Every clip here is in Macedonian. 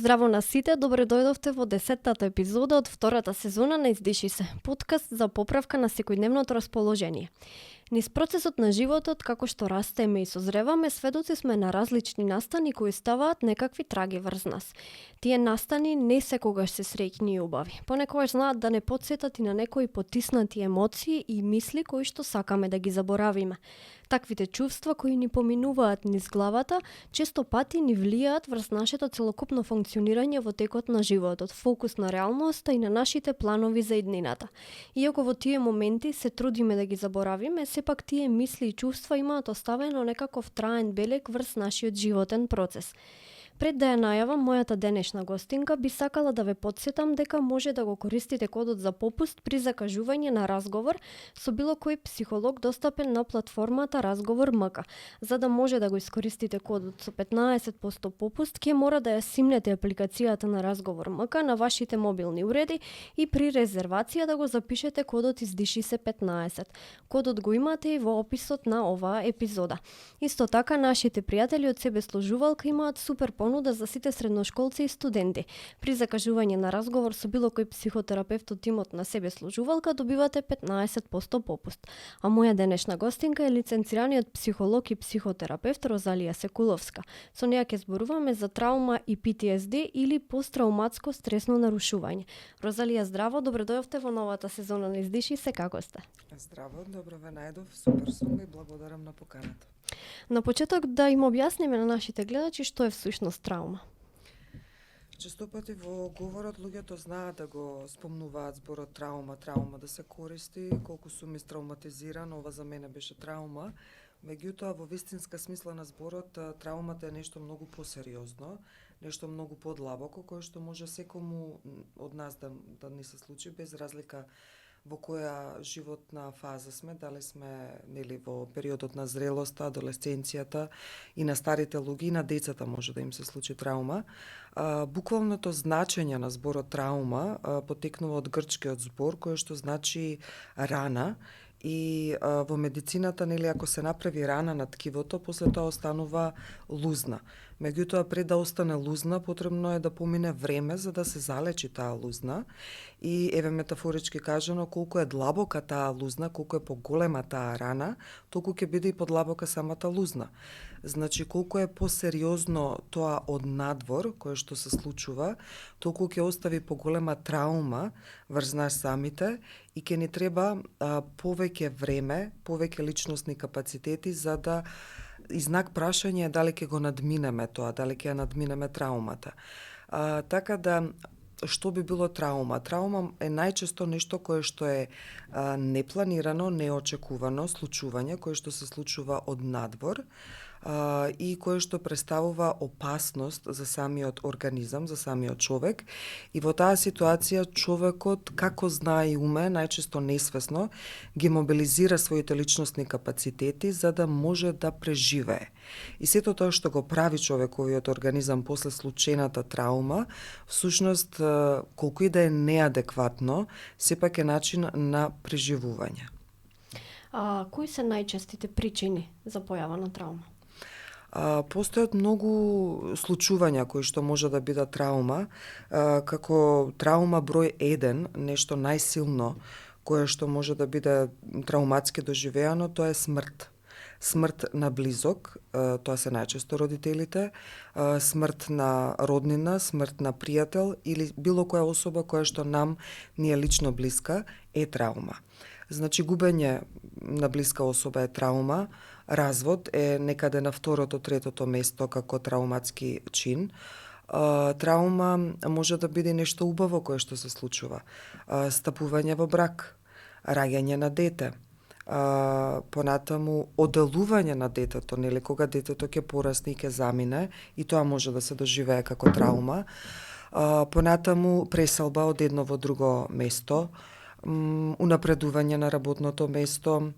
Здраво на сите, добре дојдовте во 10-тата епизода од втората сезона на Издиши се, подкаст за поправка на секојдневното расположение. Низ процесот на животот, како што растеме и созреваме, сведоци сме на различни настани кои ставаат некакви траги врз нас. Тие настани не секогаш се среќни и убави. Понекогаш знаат да не потсетат и на некои потиснати емоции и мисли кои што сакаме да ги заборавиме. Таквите чувства кои ни поминуваат низ главата, често пати ни влијаат врз нашето целокупно функционирање во текот на животот, фокус на реалноста и на нашите планови за иднината. Иако во тие моменти се трудиме да ги заборавиме, сепак тие мисли и чувства имаат оставено некаков траен белег врз нашиот животен процес. Пред да ја најавам мојата денешна гостинка, би сакала да ве потсетам дека може да го користите кодот за попуст при закажување на разговор со било кој психолог достапен на платформата Разговор МК. За да може да го искористите кодот со 15% попуст, ќе мора да ја симнете апликацијата на Разговор МК на вашите мобилни уреди и при резервација да го запишете кодот Издиши се 15. Кодот го имате и во описот на оваа епизода. Исто така, нашите пријатели од Себеслужувалка имаат супер понуда за сите средношколци и студенти. При закажување на разговор со било кој психотерапевт од тимот на Себеслужувалка добивате 15% попуст. А моја денешна гостинка е лиценцираниот психолог и психотерапевт Розалија Секуловска. Со неја ќе зборуваме за травма и PTSD или посттрауматско стресно нарушување. Розалија, здраво, добре дојавте во новата сезона на Издиши се, како сте? Здраво, добро ве најдов, супер сум и благодарам на поканата. На почеток да им објасниме на нашите гледачи што е всушност травма. Често пати во говорот луѓето знаат да го спомнуваат зборот травма да се користи, колку сум истравматизиран, ова за мене беше травма. Меѓутоа, во вистинска смисла на зборот, траумата е нешто многу посериозно, нешто многу подлабоко, кое што може секому од нас да ни се случи, без разлика во која животна фаза сме, дали сме во периодот на зрелоста, адолесценцијата и на старите луѓе и на децата може да им се случи травма. Буквалното значење на зборот травма потекнува од грчкиот збор кој што значи рана. И во медицината, ако се направи рана на ткивото, после тоа останува лузна. Меѓутоа, пред да остане лузна, потребно е да помине време за да се залечи таа лузна. И метафорички кажано, колку е длабока таа лузна, колку е поголема таа рана, толку ќе биде и подлабока самата лузна. Значи, колку е посериозно тоа од надвор, кое што се случува, толку ќе остави поголема травма врз нас самите и ќе ни треба повеќе време, повеќе личностни капацитети за да и знак прашање е дали ќе го надминеме тоа, дали ќе ја надминеме траумата. Така да, што би било травма? Травма е најчесто нешто кое што е непланирано, неочекувано случување, кое што се случува од надвор и кое што представува опасност за самиот организам, за самиот човек. И во таа ситуација човекот, како знае и уме, најчесто несвесно, ги мобилизира своите личностни капацитети за да може да преживее. И сето тоа што го прави човековиот организам после случената травма, всушност, колку и да е неадекватно, сепак е начин на преживување. Кои се најчестите причини за појава на травма? Постојат многу случувања кои што може да бидат травма, како травма број 1, нешто најсилно кое што може да биде трауматски доживеано, тоа е смрт. Смрт на близок, тоа се најчесто родителите, смрт на роднина, смрт на пријател или било која особа која што нам ни е лично блиска е травма. Значи, губење на блиска особа е травма, развод е некаде на второто, третото место како трауматски чин. Травма може да биде нешто убаво кое што се случува. Стапување во брак, раѓање на дете, понатаму оделување на детето, кога детето ќе порасне и ќе замине, и тоа може да се доживее како травма. Понатаму преселба од едно во друго место, унапредување на работното место,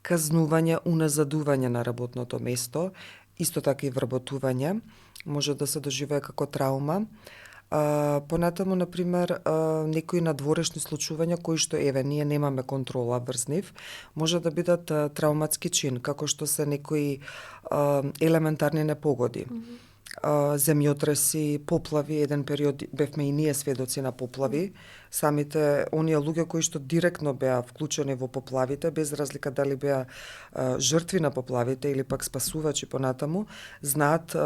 казнување, уназадување на работното место, исто така и вработување, може да се доживее како травма. Понатаму, например, некои надворешни случувања кои што ние немаме контрола врз нив, може да бидат травматски чин, како што се некои елементарни непогоди. земјотреси, поплави, еден период бевме и ние сведоци на поплави. Самите оние луѓе кои што директно беа вклучени во поплавите, без разлика дали беа жртви на поплавите или пак спасувачи понатаму, знаат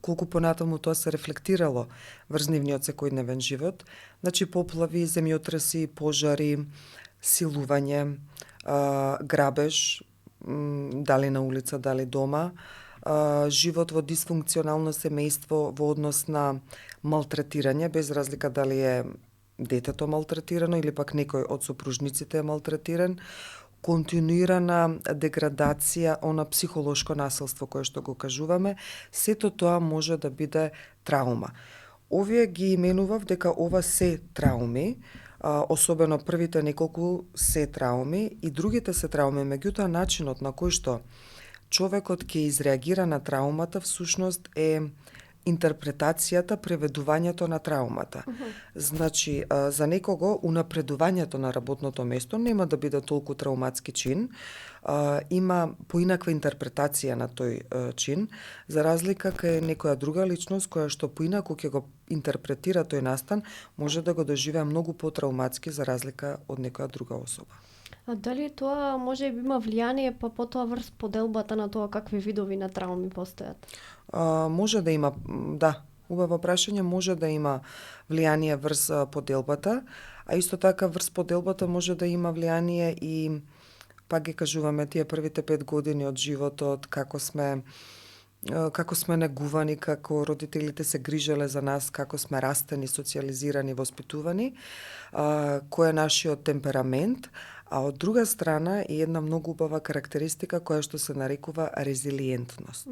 колку понатаму тоа се рефлектирало врз нивниот секојдневен живот. Значи поплави, земјотреси, пожари, силување, грабеж, дали на улица, дали дома, живот во дисфункционално семејство во однос на малтретирање, без разлика дали е детето малтретирано или пак некој од сопружниците е малтретиран, континуирана деградација, она психолошко насилство кое што го кажуваме, сето тоа може да биде траума. Овие ги именував дека ова се трауми, особено првите неколку се трауми и другите се трауми, меѓутоа начинот на кој што човекот ќе изреагира на траумата всушност е интерпретацијата, преведувањето на траумата. Значи, за некого унапредувањето на работното место нема да биде толку трауматски чин, има поинаква интерпретација на тој чин, за разлика кај некоја друга личност која што поинаку ќе го интерпретира тој настан, може да го доживее многу потрауматски за разлика од некоја друга особа. А дали тоа може би има влијание па потоа врз поделбата на тоа какви видови на трауми постојат? Може да има, да, убаво прашање, може да има влијание врз поделбата, а исто така врз поделбата може да има влијание и, пак ги кажуваме, тие првите 5 години од животот, како сме негувани, како родителите се грижеле за нас, како сме растени, социализирани, воспитувани, кој е нашиот темперамент, а од друга страна и една многу убава карактеристика која што се нарекува резилиентност.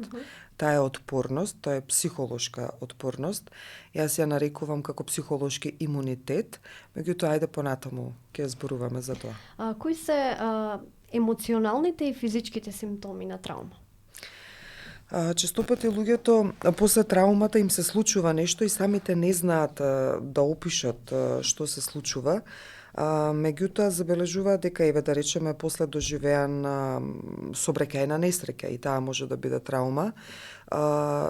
Таа е отпорност, тоа е психолошка отпорност. Јас ја нарекувам како психолошки имунитет, меѓутоа ајде понатаму ќе зборуваме за тоа. Кои се емоционалните и физичките симптоми на траума? Честопати луѓето после траумата им се случува нешто и самите не знаат да опишат што се случува. Меѓутоа забележуваат дека еве да речеме после доживеан сообраќајна несреќа и таа може да биде траума,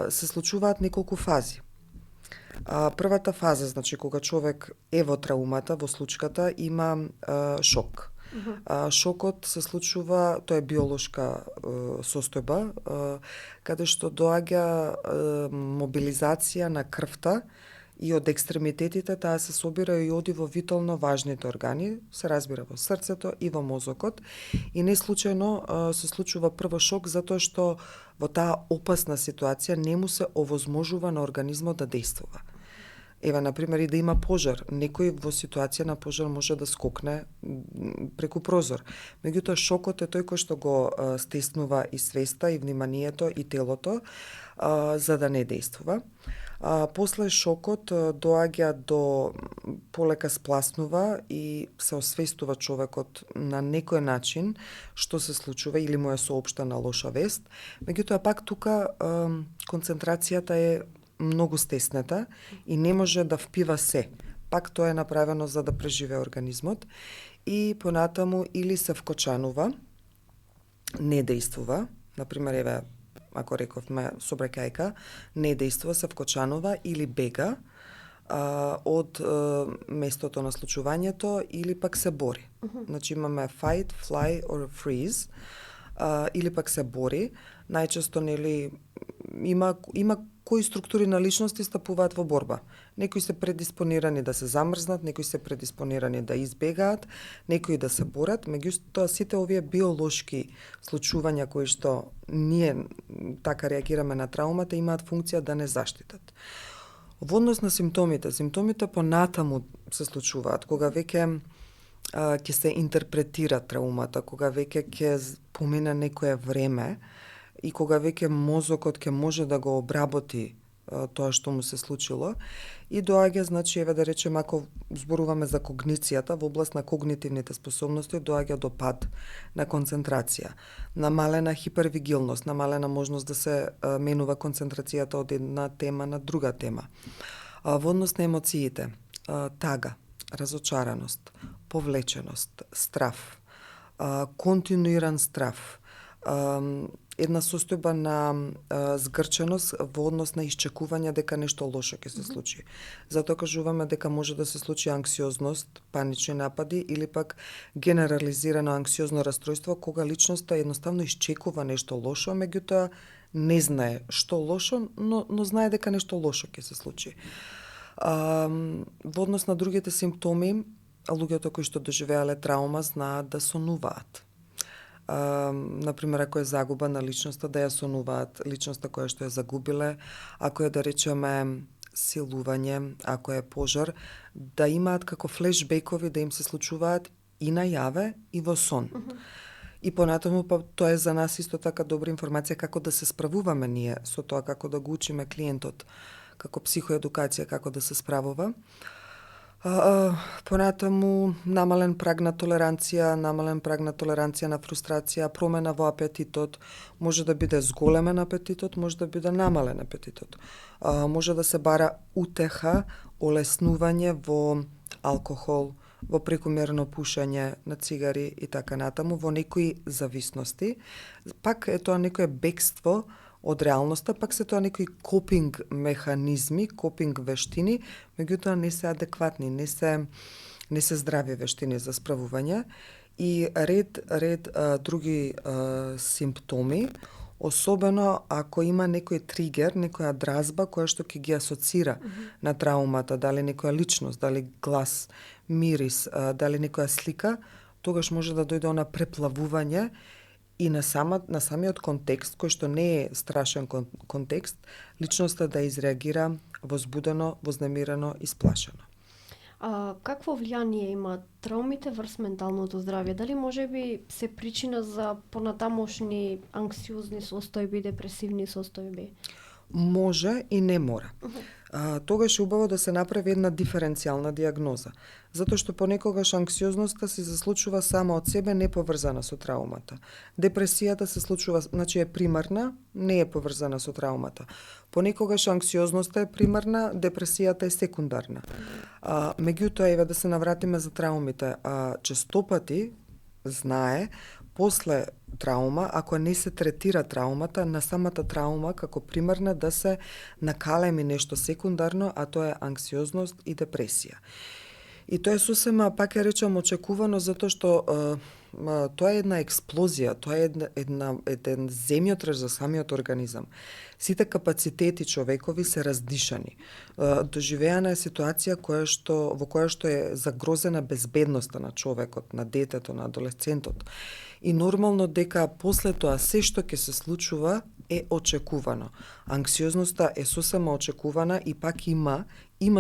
се случуваат неколку фази. Првата фаза, значи кога човек е во траумата, во случката, има шок. Шокот се случува, тоа е биолошка состојба, каде што доаѓа мобилизација на крвта и од екстремитетите, таа се собира и оди во витално важните органи, се разбира во срцето и во мозокот. И не случајно се случува прво шок, затоа што во таа опасна ситуација не му се овозможува на организмот да действува. Еве, например, и да има пожар. Некој во ситуација на пожар може да скокне преку прозор. Меѓутоа, шокот е тој кој што го стеснува и свеста, и вниманието, и телото, за да не действува. После шокот доаѓа до полека спласнува и се освестува човекот на некој начин што се случува или му е соопштена лоша вест. Меѓутоа, пак тука концентрацијата е многу стеснета и не може да впива се. Пак тоа е направено за да преживее организмот и понатаму или се вкочанува, не действува, например, еве, ако рековме сообраќајка, не действува, се вкочанува или бега од местото на случувањето или пак се бори. Значи имаме fight, fly or freeze, или пак се бори. Најчесто, нели, има кои структури на личности стапуваат во борба. Некои се предиспонирани да се замрзнат, некои се предиспонирани да избегаат, некои да се борат, меѓутоа сите овие биолошки случувања кои што ние така реагираме на траумата имаат функција да не заштитат. Во однос на симптомите понатаму се случуваат кога веќе ќе се интерпретира траумата, кога веќе ќе помине некое време и кога веќе мозокот ќе може да го обработи тоа што му се случило и доаѓа, значи, еве да речеме, ако зборуваме за когницијата, во област на когнитивните способности доаѓа до пад на концентрација, намалена хипервигилност, намалена можност да се менува концентрацијата од една тема на друга тема. Во однос на емоциите, тага, разочараност, повлеченост, страв, континуиран страв, една состојба на згрченост во однос на исчекување дека нешто лошо ќе се случи. Затоа кажуваме дека може да се случи анксиозност, панични напади или пак генерализирано анксиозно расстройство кога личноста едноставно исчекува нешто лошо, меѓутоа не знае што лошо, но знае дека нешто лошо ќе се случи. Во однос на другите симптоми, луѓето кои што доживеале траума знаат да сонуваат. Например, ако е загуба на личноста, да ја сонуваат личноста која што ја загубиле, ако е, да речеме, силување, ако е пожар, да имаат како флешбекови да им се случуваат и најаве и во сон. И понатаму, тоа е за нас исто така добра информација како да се справуваме ние со тоа, како да го учиме клиентот, како психоедукација, како да се справува. Понатаму, намален праг на толеранција на фрустрација, промена во апетитот, може да биде зголемен апетитот, може да биде намален апетитот. Може да се бара утеха, олеснување во алкохол, во прекумерно пушење на цигари и така натаму, во некои зависности. Пак е тоа некое бегство од реалноста, пак се тоа некои копинг механизми, копинг вештини, меѓутоа не се адекватни, не се здрави вештини за справување и ред други симптоми, особено ако има некој тригер, некоја дразба која што ќе ги асоцира на траумата, дали некоја личност, дали глас, мирис, дали некоја слика, тогаш може да дојде она преплавување и на самиот контекст, кој што не е страшен контекст, личноста да изреагира возбудено, вознемирено и сплашено. Какво влијание има траумите врз менталното здравје? Дали може би се причина за понатамошни анксиозни состојби, депресивни состојби? Може и не мора. Тогаш е убаво да се направи една диференцијална диагноза, затоа што понекогаш анксиозноста се заслучува сама од себе, не поврзана со траумата. Депресијата се случува, значи е примарна, не е поврзана со траумата. Понекогаш анксиозноста е примарна, депресијата е секундарна. Меѓутоа, еве да се навратиме за траумите. Честопати знае после траума, ако не се третира траумата, на самата траума како примарна да се накалеми нешто секундарно, а тоа е анксиозност и депресија. И тоа е сосема, пак ја речам, очекувано, затоа што тоа е една експлозија, тоа е еден земјотрес за самиот организам. Сите капацитети човекови се раздишани. Доживеана е ситуација во која што е загрозена безбедноста на човекот, на детето, на адолесцентот. И нормално дека после тоа се што ќе се случува е очекувано. Анксиозноста е сосема очекувана и пак има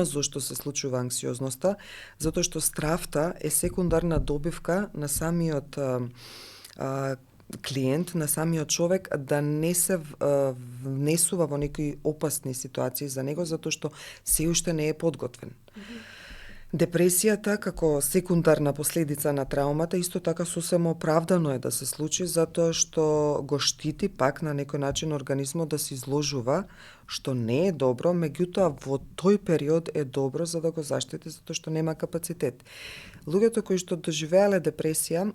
зошто се случува анксиозноста, затоа што стравта е секундарна добивка на самиот клиент, на самиот човек да не се внесува во некои опасни ситуации за него, затоа што се уште не е подготвен. Депресијата како секундарна последица на траумата исто така сосема оправдано е да се случи, затоа што го штити пак на некој начин организмот да се изложува, што не е добро, меѓутоа во тој период е добро за да го заштити, затоа што нема капацитет. Луѓето кои што доживеале депресија,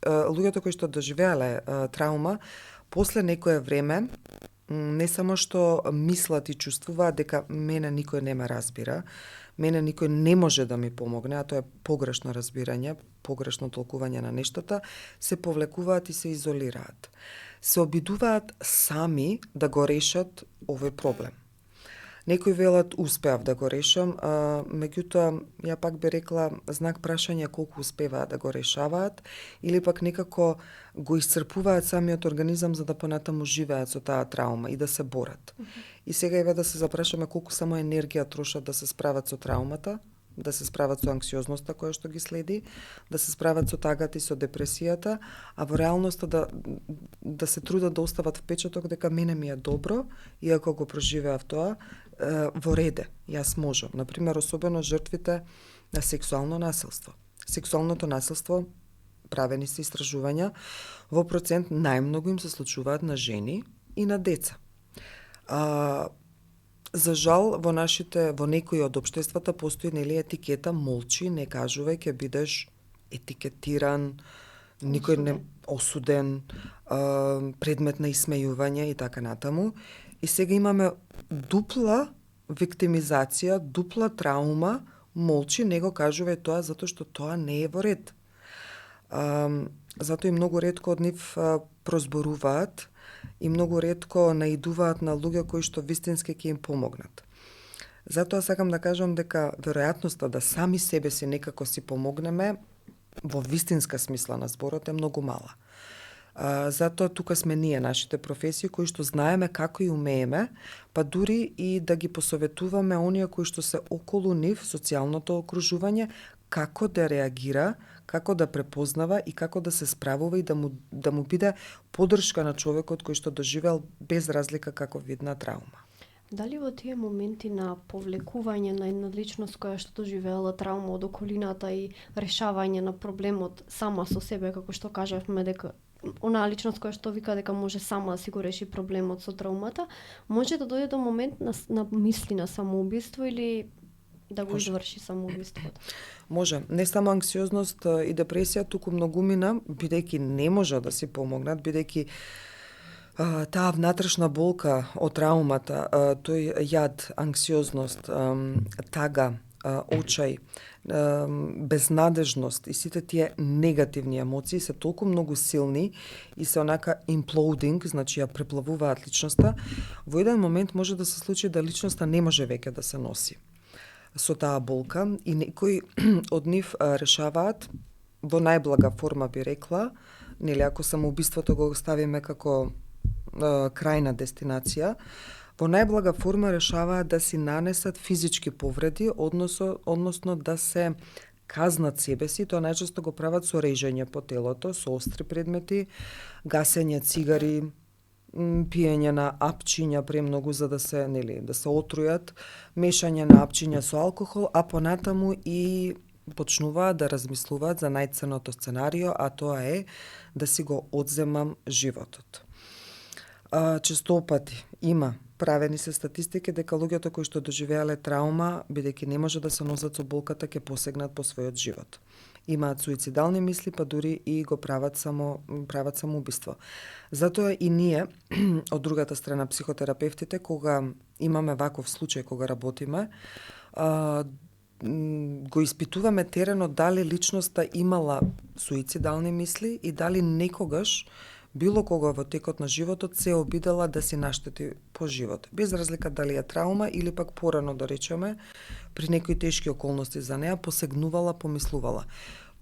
луѓето кои што доживеале траума, после некое време не само што мислат и чувствуваат дека мене никој не ме разбира, мене никој не може да ми помогне, а тоа е погрешно разбирање, погрешно толкување на нештата, се повлекуваат и се изолираат. Се обидуваат сами да го решат овој проблем. Некои велат успеав да го решам, меѓутоа ја пак би рекла знак прашање колку успеваат да го решаваат или пак некако го исцрпуваат самиот организам за да понатаму живеат со таа траума и да се борат. И сега еве да се запрашаме колку само енергија трошат да се справат со траумата, да се справат со анксиозноста која што ги следи, да се справат со тагата и со депресијата, а во реалноста да се трудат да остават впечаток дека мене ми е добро, иако го проживеав тоа, во реде, јас можам. Например, особено жртвите на сексуално насилство. Сексуалното насилство, правени се истражувања, во процент најмногу им се случуваат на жени и на деца. За жал, во некои од општествата постои нели етикета молчи, не кажувај, ќе бидеш етикетиран, Никој не осуден, предмет на исмејување и така натаму. И сега имаме дупла виктимизација, дупла траума, молчи, не го кажува тоа затоа што тоа не е во ред. Затоа и многу ретко од нив прозборуваат и многу ретко наидуваат на луѓе кои што вистински ќе им помогнат. Затоа сакам да кажам дека веројатноста да сами себе си некако си помогнеме во вистинска смисла на зборот е многу мала. Затоа тука сме ние, нашите професии, кои што знаеме како и умееме, па дури и да ги посоветуваме оние кои што се околу нив, социјалното окружување, како да реагира, како да препознава и како да се справува и да му биде поддршка на човекот кој што доживеал без разлика каков вид на траума. Дали во тие моменти на повлекување на една личност која што доживеала траума од околината и решавање на проблемот сама со себе, како што кажавме дека онаа личност која што вика дека може сама да си го реши проблемот со траумата, може да дојде до момент на мисли на самоубиство или да го изврши самоубиството? Може. Не само анксиозност и депресија, туку многумина, бидејќи не може да си помогнат, бидејќи таа внатрешна болка од траумата, тој јад, анксиозност, тага, очај, безнадежност и сите тие негативни емоции се толку многу силни и се онака imploding, значи ја преплавуваат личноста, во еден момент може да се случи да личноста не може веќе да се носи со таа болка и некои од нив решаваат во најблага форма, би рекла, нели ако самоубиството го ставиме како крајна дестинација, во најблага форма решаваат да си нанесат физички повреди, односно да се казнат себе си, тоа најчесто го прават со режење по телото, со остри предмети, гасење цигари, пиење на апчиња премногу за да се, да се отрујат, мешање на апчиња со алкохол, а понатаму и почнуваат да размислуваат за најценното сценарио, а тоа е да си го одземам животот. Честопати има правени се статистики дека луѓето кои што доживеале траума, бидејќи не може да се носат со болката, ќе посегнат по својот живот. Имаат суицидални мисли, па дури и го прават самоубиство. Затоа и ние, од другата страна, психотерапевтите, кога имаме ваков случај, кога работиме, го испитуваме теренот дали личноста имала суицидални мисли и дали некогаш било кога во текот на животот се обидела да си наштети по живот. Без разлика дали е траума или пак порано, да речеме, при некои тешки околности за неа, посегнувала, помислувала.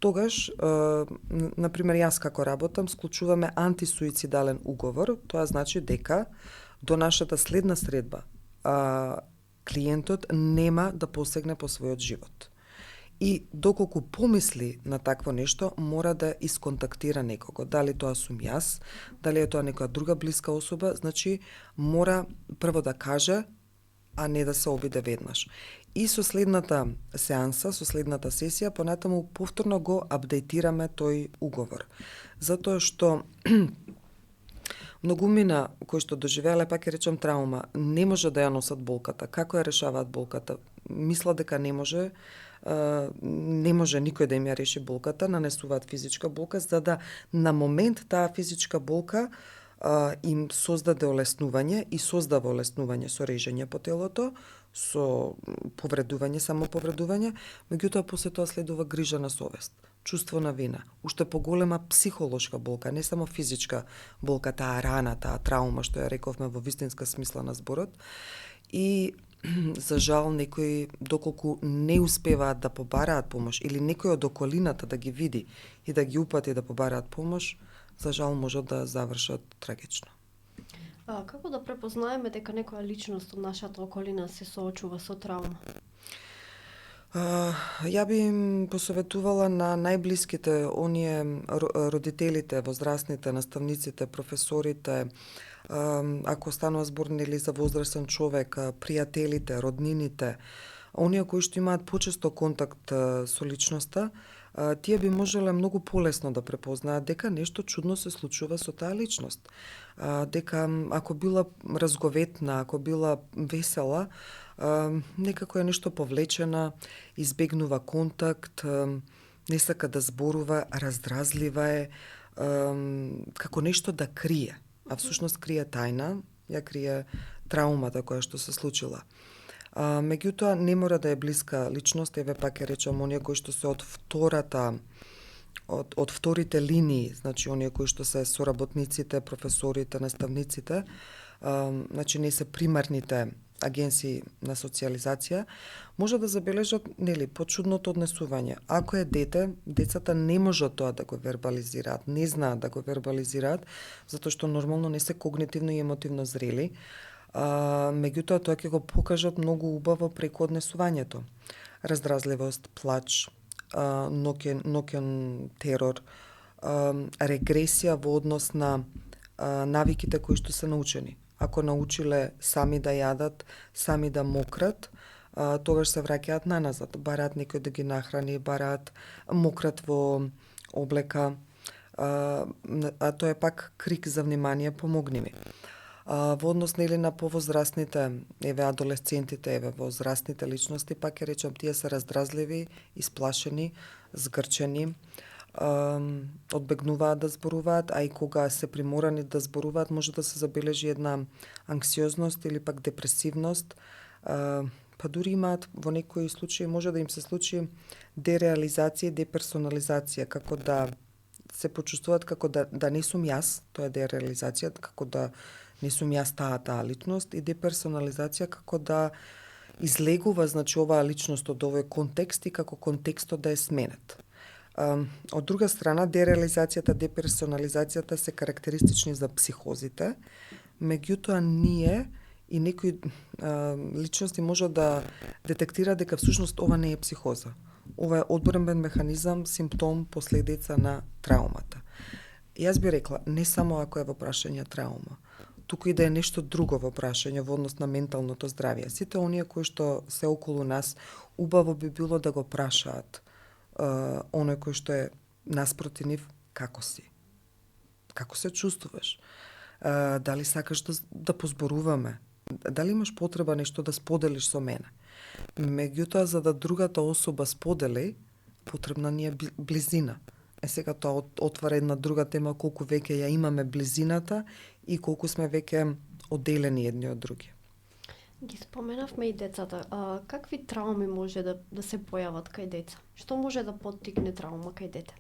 Тогаш, например, јас како работам, склучуваме антисуицидален уговор, тоа значи дека до нашата следна средба клиентот нема да посегне по својот живот. И доколку помисли на такво нешто, мора да исконтактира некого. Дали тоа сум јас, дали е тоа некоја друга блиска особа, значи мора прво да каже, а не да се обиде веднаш. И со следната сеанса, со следната сесија, понатаму повторно го апдейтираме тој уговор. Затоа што многумина кои што доживеале, пак ќе речам траума, не може да ја носат болката. Како ја решаваат болката? Мисла дека не може никој да им ја реши болката, нанесуваат физичка болка, за да на момент таа физичка болка им создаде олеснување и создава олеснување со режење по телото, со повредување, самоповредување, меѓутоа после тоа следува грижа на совест, чувство на вина, уште поголема психолошка болка, не само физичка болка, таа рана, таа траума, што ја рековме во вистинска смисла на зборот. И за жал некои, доколку не успеваат да побараат помош или некој од околината да ги види и да ги упати да побараат помош, за жал можат да завршат трагично. Како да препознаеме дека некоја личност од нашата околина се соочува со траума? Ја би им посоветувала на најблиските, оние родителите, возрастните, наставниците, професорите, ако станува збор за возрастен човек, пријателите, роднините, оние кои што имаат почесто контакт со личноста, тие би можеле многу полесно да препознаат дека нешто чудно се случува со таа личност. Дека ако била разговетна, ако била весела, некако е нешто повлечена, избегнува контакт, не сака да зборува, раздразлива е, како нешто да крие, а всушност крие тајна, ја крие траумата која што се случила. Меѓутоа, не мора да е блиска личност, еве пак ќе речам, оние кои што се од вторите линии, значи оние кои што се соработниците, професорите, наставниците, значи не се примарните агенции на социјализација, може да забележат, нели, почудното однесување. Ако е дете, децата не можат тоа да го вербализираат, не знаат да го вербализираат, затоа што нормално не се когнитивно и емотивно зрели, меѓутоа тоа ќе го покажат многу убаво преку однесувањето. Раздразливост, плач, ноќен терор, регресија во однос на навиките кои што се научени. Ако научиле сами да јадат, сами да мократ, тогаш се враќаат наназад. Бараат некој да ги нахрани, бараат мократ во облека, а тоа е пак крик за внимание, помогни ми. Во однос нели на повозрастните, еве адолесцентите, еве возрастните личности, пак ќе речам, тие се раздразливи, исплашени, згрчени, одбегнуваат да зборуваат, а и кога се приморани да зборуваат, може да се забележи една анксиозност или пак депресивност, па дури имаат во некои случаи може да им се случи дереализација и деперсонализација, како да се почувствуваат како да не сум јас, тоа е дереализација, како да не сум јас таа личност, и деперсонализација како да излегува, значи, оваа личност од овој контекст и како контекстот да е сменет. Од друга страна, дереализацијата, деперсонализацијата се карактеристични за психозите, меѓутоа ние и некои личности може да детектира дека всушност ова не е психоза. Ова е одбранбен механизам, симптом, последица на траумата. Јас би рекла, не само ако е во прашање травма, туку и да е нешто друго во прашање во однос на менталното здравје. Сите оние кои што се околу нас, убаво би било да го прашаат оној кој што е наспроти нив, како си? Како се чувствуваш? Дали сакаш да позборуваме? Дали имаш потреба нешто да споделиш со мене? Меѓутоа, за да другата особа сподели, потребна ни е близина. Сега тоа отвара една друга тема, колку веќе ја имаме близината и колку сме веќе одделени едни од други. Ги споменавме и децата. Какви трауми може да се појават кај деца? Што може да поттикне траума кај дете?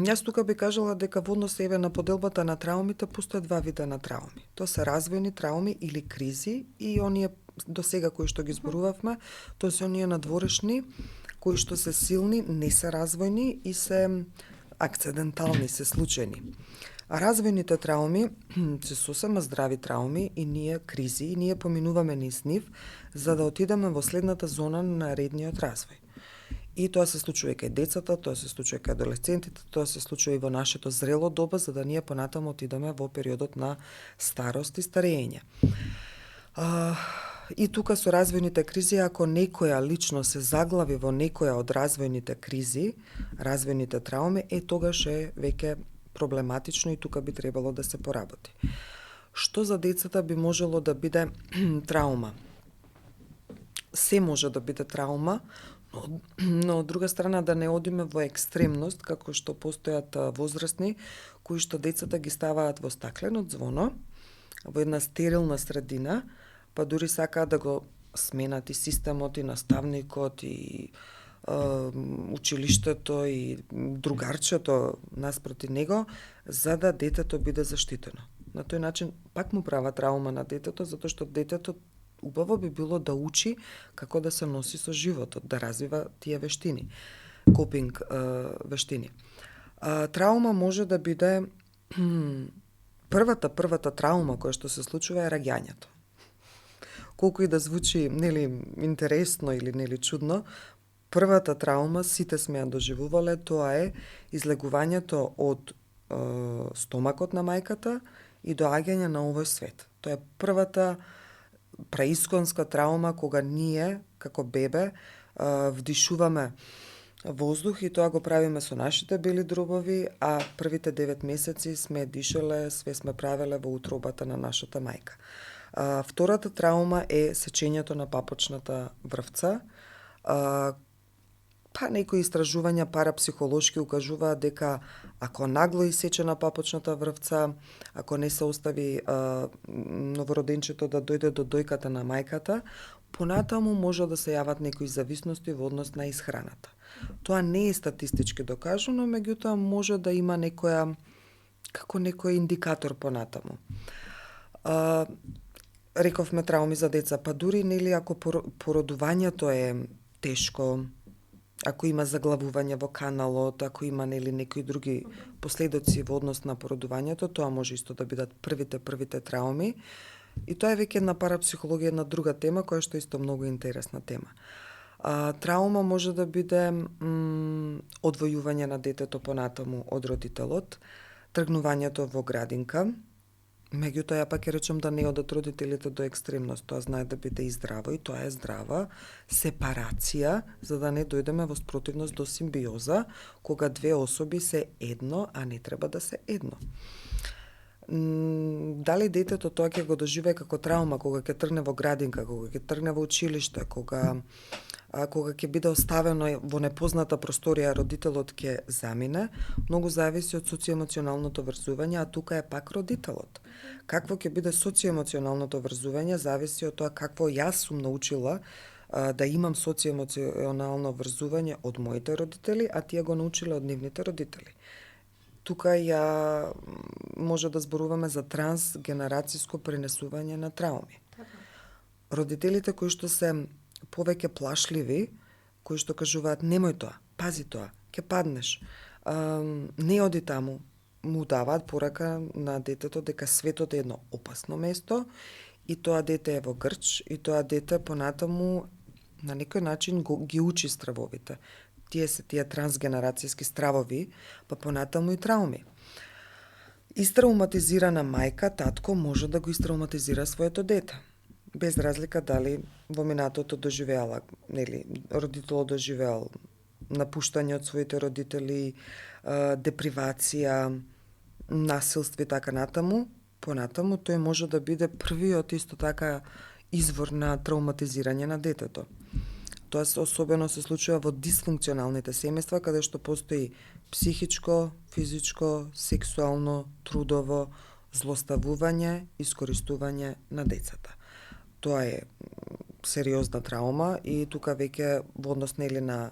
Јас тука би кажала дека во однос еве на поделбата на траумите постојат два вида на трауми. Тоа се развојни трауми или кризи и оние до сега кои што ги зборувавме, тоа се оние надворешни кои што се силни, не се развојни и се акцидентални, се случајни. А развојните трауми се сосема здрави трауми и ние кризи и ние поминуваме низ нив за да отидеме во следната зона на редниот развој. И тоа се случува и кај децата, тоа се случува и кај адолесцентите, тоа се случува и во нашето зрело доба, за да ние понатаму отидеме во периодот на старост и старење. И тука со развојните кризи, ако некоја лично се заглави во некоја од развојните кризи, развојните трауми, тогаш е веќе проблематично и тука би требало да се поработи. Што за децата би можело да биде траума? Се може да биде траума, но од друга страна да не одиме во екстремност, како што постојат возрастни, кои што децата ги ставаат во стаклено звоно, во една стерилна средина, па дури сакаат да го сменат и системот, и наставникот, и училиштето, и другарчето наспроти него, за да детето биде заштитено. На тој начин пак му права траума на детето, затоа што детето убаво би било да учи како да се носи со животот, да развива тие вештини, копинг вештини. Траума може да биде првата траума која што се случува е раѓањето. Колку и да звучи нели интересно или нели чудно, првата траума сите сме ја доживувале, тоа е излегувањето од стомакот на мајката и доаѓање на овој свет. Тоа е првата праисконска траума кога ние, како бебе, вдишуваме воздух и тоа го правиме со нашите бели дробови, а првите 9 месеци сме дишале, све сме правеле во утробата на нашата мајка. Втората траума е сечењето на папочната врвца, Па некои истражувања парапсихолошки укажуваат дека ако нагло исечена папочната врвца, ако не се остави новороденчето да дојде до дојката на мајката, понатаму може да се јават некои зависности во однос на исхраната. Тоа не е статистички докажано, меѓутоа може да има некој индикатор понатаму. Рековме трауми за деца, па дури нели ако породувањето е тешко, ако има заглавување во каналот, ако има нели некои други последици во однос на породувањето, тоа може исто да бидат првите трауми. И тоа е веќе една парапсихологија, една друга тема, која што е исто многу интересна тема. Траума може да биде одвојување на детето понатаму од родителот, тргнувањето во градинка. Меѓутоа, ја пак ќе речем да не одат родителите до екстремност. Тоа знае да биде и здраво, и тоа е здрава сепарација, за да не дојдеме во спротивност до симбиоза, кога две особи се едно, а не треба да се едно. Дали детето тоа ќе го доживее како траума, кога ќе тргне во градинка, кога ќе тргне во училиште, кога ќе биде оставено во непозната просторија, родителот ќе замине, многу зависи од социоемоционалното врзување, а тука е пак родителот. Какво ќе биде социоемоционалното врзување зависи од тоа какво јас сум научила да имам социоемоционално врзување од моите родители, а тие го научиле од нивните родители. Тука може да зборуваме за трансгенерацијско пренесување на трауми. Родителите кои што се повеќе плашливи, кои што кажуваат немој тоа, пази тоа, ќе паднеш, не оди таму, му даваат порака на детето дека светот е едно опасно место и тоа дете е во грч и тоа дете понатаму на некој начин ги учи стравовите. Тие трансгенерацијски стравови, па понатаму и трауми. Истрауматизирана мајка, татко може да го истрауматизира своето дете. Без разлика дали во минатото доживеала, родителот доживеал напуштање од своите родители, депривација, насилство и така натаму, понатаму тој може да биде првиот исто така извор на травматизирање на детето. Тоа особено се случува во дисфункционалните семејства, каде што постои психичко, физичко, сексуално, трудово злоставување, искористување на децата. Тоа е сериозна траума и тука веќе во однос на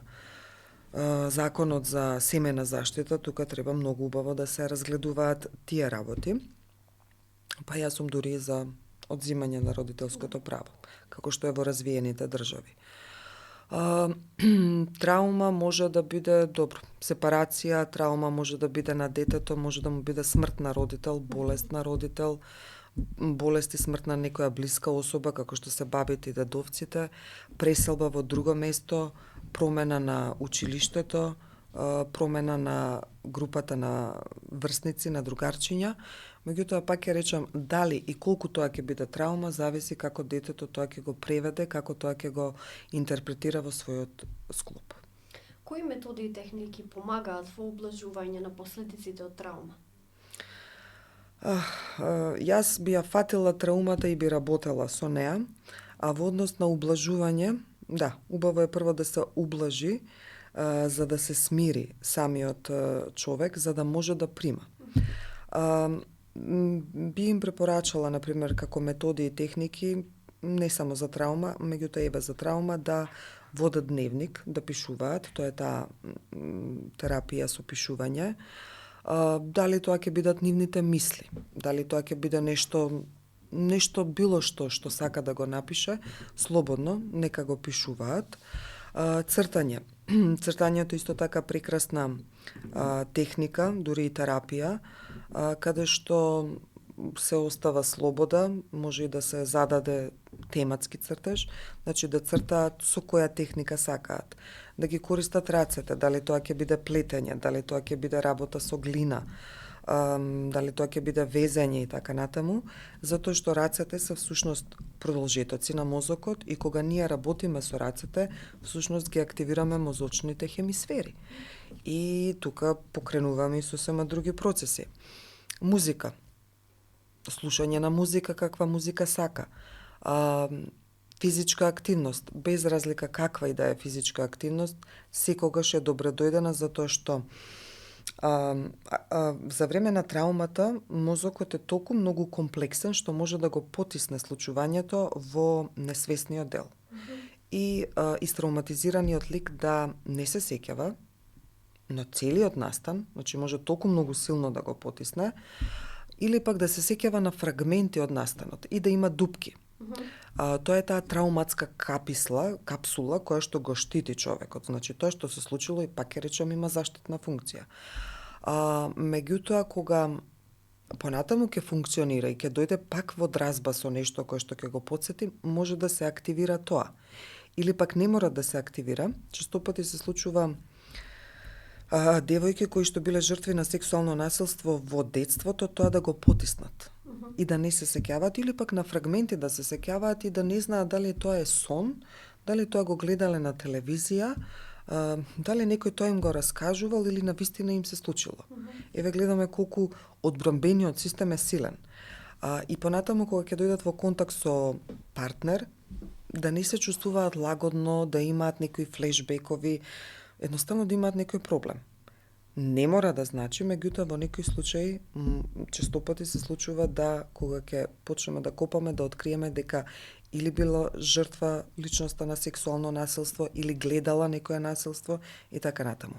законот за семејна заштита, тука треба многу убаво да се разгледуваат тие работи. Па јас сум дури за одзимање на родителското право, како што е во развиените држави. Траума може да биде сепарација, траума може да биде на детето, може да му биде смрт на родител, болест на родител, болест и смрт на некоја блиска особа, како што се бабите и дедовците, преселба во друго место, промена на училиштето, промена на групата на врсници, на другарчиња. Меѓутоа, пак ќе речам, дали и колку тоа ќе биде траума, зависи како детето тоа ќе го преведе, како тоа ќе го интерпретира во својот склоп. Кои методи и техники помагаат во облажување на последиците од траума? Јас би ја фатила траумата и би работела со неа, а во однос на облажување, да, убаво е прво да се облажи, за да се смири самиот човек, за да може да прима. Би им препорачала, например, како методи и техники, не само за траума, меѓутоа и за траума, да водат дневник, да пишуваат, тоа е таа терапија со пишување. Дали тоа ќе бидат нивните мисли, дали тоа ќе биде нешто било што сака да го напише, слободно, нека го пишуваат. Цртање. Цртањето исто така прекрасна техника, дури и терапија, каде што се остава слобода, може и да се зададе тематски цртеж, значи да цртаат со која техника сакаат, да ги користат рацете, дали тоа ќе биде плетење, дали тоа ќе биде работа со глина, дали тоа ќе биде везење и така натаму, затоа што рацете се всушност продолжетоци на мозокот и кога ние работиме со рацете, всушност ги активираме мозочните хемисфери. И тука покренуваме и сосема други процеси. Музика. Слушање на музика, каква музика сака. физичка активност, без разлика каква и да е физичка активност, секогаш е добредојдена затоа што за време на траумата мозокот е толку многу комплексен што може да го потисне случувањето во несвесниот дел. И истравматизираниот лик да не се сеќава на целиот настан, значи може толку многу силно да го потисне, или пак да се сеќава на фрагменти од настанот и да има дупки. Тоа е таа трауматска капсула која што го штити човекот. Значи тоа што се случило и пак ќе речем има заштитна функција. Меѓутоа кога понатаму ќе функционира и ќе дојде пак во дразба со нешто кое што ќе го потсети, може да се активира тоа. Или пак не мора да се активира. Често пати се случува девојки кои што биле жртви на сексуално насилство во детството, тоа да го потиснат и да не се сеќаваат, или пак на фрагменти да се сеќаваат и да не знаат дали тоа е сон, дали тоа го гледале на телевизија, дали некој тоа им го раскажувал или навистина им се случило. Еве гледаме колку одбрамбениот систем е силен. И понатаму кога ќе дојдат во контакт со партнер, да не се чувствуваат лагодно, да имаат некои флешбекови, едноставно да имаат некој проблем. Не мора да значи, меѓутоа во некои случаи често пати се случува да кога ќе почнеме да копаме, да откриеме дека или било жртва личноста на сексуално насилство или гледала некое насилство и така натаму.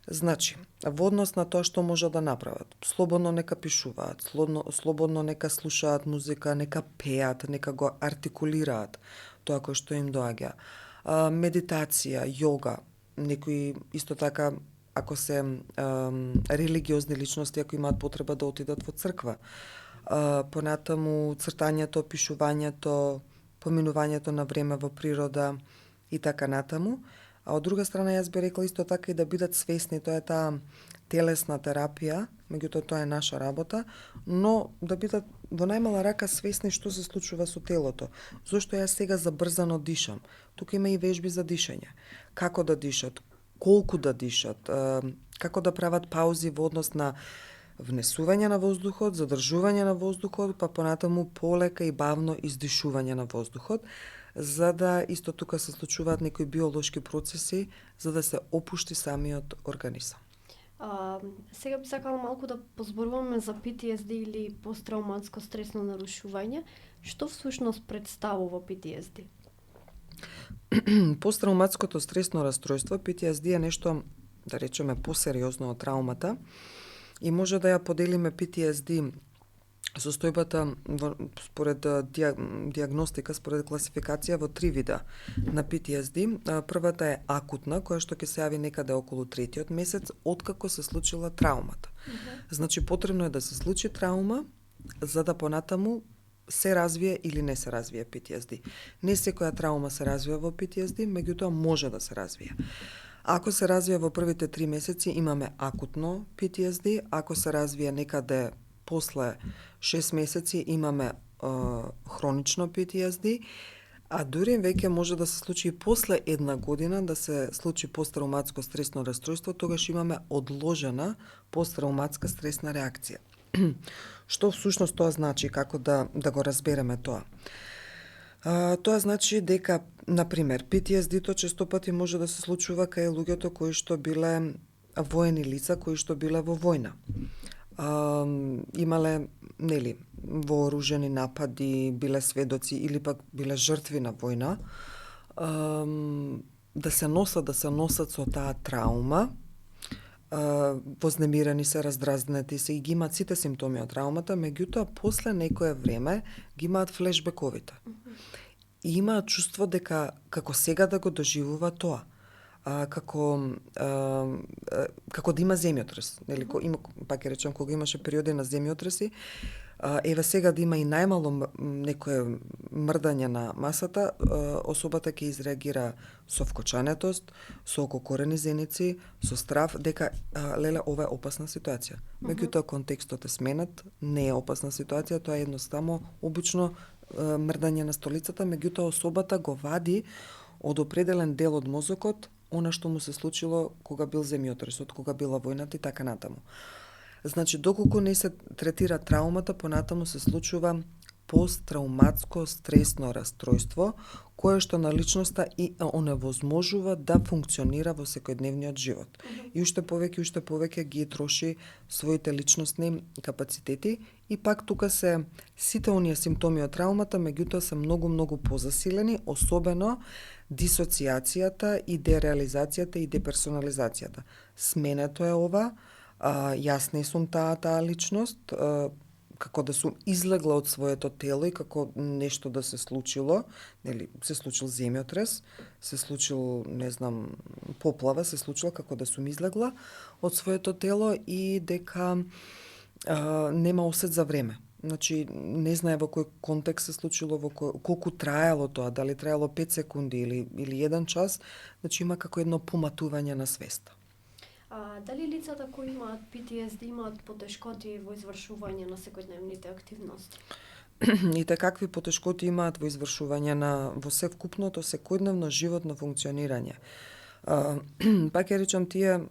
Значи, во однос на тоа што може да направат, слободно нека пишуваат, слободно нека слушаат музика, нека пеат, нека го артикулираат тоа кој што им доаѓа. Медитација, јога, некои исто така ако се религиозни личности, ако имаат потреба да отидат во црква. Понатаму цртањето, пишувањето, поминувањето на време во природа и така натаму. А од друга страна јас би рекла исто така и да бидат свесни, тоа е таа телесна терапија, меѓутоа тоа е наша работа, но да бидат во најмала рака свесни што се случува со телото. Зошто јас сега забрзано дишам? Тука има и вежби за дишење. Како да дишат? Колку да дишат, како да прават паузи во однос на внесување на воздухот, задржување на воздухот, па понатаму полека и бавно издишување на воздухот, за да исто тука се случуваат некои биолошки процеси, за да се опушти самиот организам. Сега би сакала малку да позборуваме за PTSD или посттрауматско стресно нарушување. Што всушност представува PTSD? Посттрауматското стресно расстройство, PTSD е нешто, да речеме, посериозно од траумата и може да ја поделиме PTSD состојбата според диагностика, според класификација во 3 вида на PTSD. Првата е акутна, која што ќе се јави некаде околу 3-тиот месец откако се случила траумата. Значи потребно е да се случи травма за да понатаму се развие или не се развие PTSD. Не секоја траума се развива во PTSD, меѓутоа може да се развие. Ако се развие во првите 3 месеци, имаме акутно PTSD, ако се развие некаде после 6 месеци, имаме хронично PTSD, а дури веќе може да се случи и после 1 година да се случи посттрауматско стресно расстройство, тогаш имаме одложена посттрауматска стресна реакција. Што всушност тоа значи, како да го разбереме тоа? Тоа значи дека, например, PTSD-то често пати може да се случува кај луѓето кои што биле воени лица, кои што биле во војна. Имале, нели, вооружени напади, биле сведоци или пак биле жртви на војна, да се носат со таа траума, вознемирени се, раздразнети се и ги имаат сите симптоми од траумата, меѓутоа после некое време ги имаат флешбековите. И имаат чувство дека како сега да го доживува тоа, како да има земјотрес, нели, пак ќе речем кога имаше периоди на земјотреси, еве сега да има и најмало некое мрдање на масата, особата ќе изреагира со вкочанетост, со ококорени зеници, со страв, дека леле ова е опасна ситуација. Меѓутоа контекстот е сменет, не е опасна ситуација, тоа е едноставно обично мрдање на столицата, меѓутоа особата го вади од определен дел од мозокот она што му се случило кога бил земјотресот, кога била војната и така натаму. Значи, доколку не се третира траумата, понатаму се случува посттрауматско стресно растројство, кое што на личноста и оневозможува да функционира во секојдневниот живот. И уште повеќе ги троши своите личностни капацитети и пак тука се сите оние симптоми од траумата, меѓутоа се многу позасилени, особено дисоцијацијата и дереализацијата и деперсонализацијата. Сменето е ова, јас не сум таа личност, како да сум излегла од своето тело и како нешто да се случило, нели, се случил земјотрес, се случил, не знам, поплава, се случило како да сум излегла од своето тело и дека нема осет за време. Значи, не знае во кој контекст се случило, колку траело тоа, дали траело 5 секунди или 1 час, значи има како едно поматување на свеста. Дали лицата кои имаат PTSD имаат потешкоти во извршување на секојдневните активности? И какви потешкоти имаат во извршување во совкупното секојдневно животно функционирање. Пак ја речам, тие